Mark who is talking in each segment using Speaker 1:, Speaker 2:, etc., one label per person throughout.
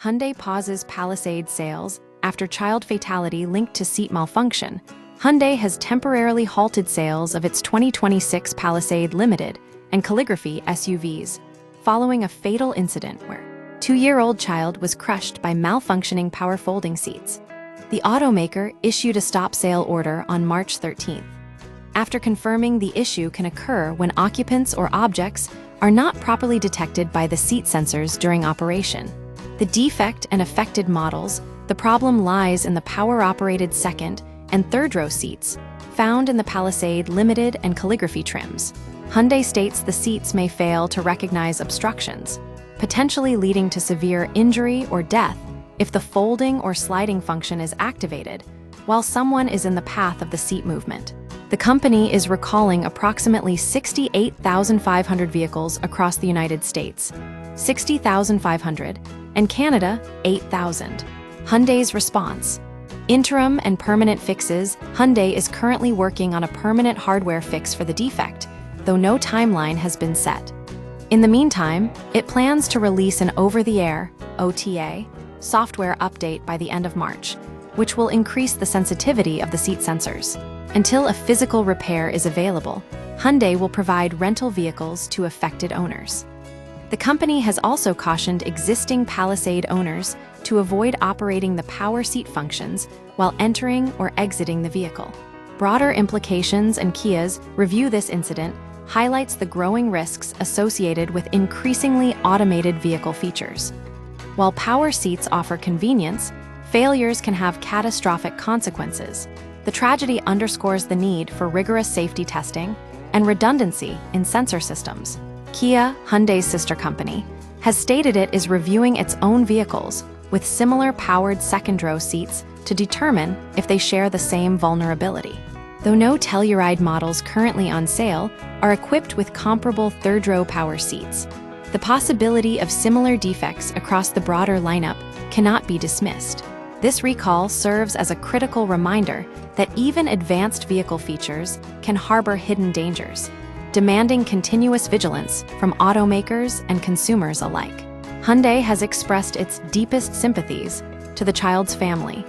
Speaker 1: Hyundai pauses Palisade sales after child fatality linked to seat malfunction. Hyundai has temporarily halted sales of its 2026 Palisade Limited and Calligraphy SUVs, following a fatal incident where a 2-year-old child was crushed by malfunctioning power folding seats. The automaker issued a stop sale order on March 13th, after confirming the issue can occur when occupants or objects are not properly detected by the seat sensors during operation. The defect and affected models, the problem lies in the power-operated second and third-row seats, found in the Palisade Limited and Calligraphy trims. Hyundai states the seats may fail to recognize obstructions, potentially leading to severe injury or death if the folding or sliding function is activated while someone is in the path of the seat movement. The company is recalling approximately 68,500 vehicles across the United States, 60,500, and Canada, 8,000. Hyundai's response: interim and permanent fixes. Hyundai is currently working on a permanent hardware fix for the defect, though no timeline has been set. In the meantime, it plans to release an over-the-air (OTA) software update by the end of March, which will increase the sensitivity of the seat sensors. Until a physical repair is available, Hyundai will provide rental vehicles to affected owners. The company has also cautioned existing Palisade owners to avoid operating the power seat functions while entering or exiting the vehicle. Broader implications and Kia's review this incident highlights the growing risks associated with increasingly automated vehicle features. While power seats offer convenience, failures can have catastrophic consequences. The tragedy underscores the need for rigorous safety testing and redundancy in sensor systems. Kia, Hyundai's sister company, has stated it is reviewing its own vehicles with similar powered second-row seats to determine if they share the same vulnerability. Though no Telluride models currently on sale are equipped with comparable third-row power seats, the possibility of similar defects across the broader lineup cannot be dismissed. This recall serves as a critical reminder that even advanced vehicle features can harbor hidden dangers, demanding continuous vigilance from automakers and consumers alike. Hyundai has expressed its deepest sympathies to the child's family,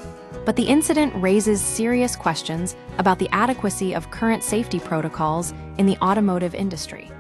Speaker 1: but the incident raises serious questions about the adequacy of current safety protocols in the automotive industry.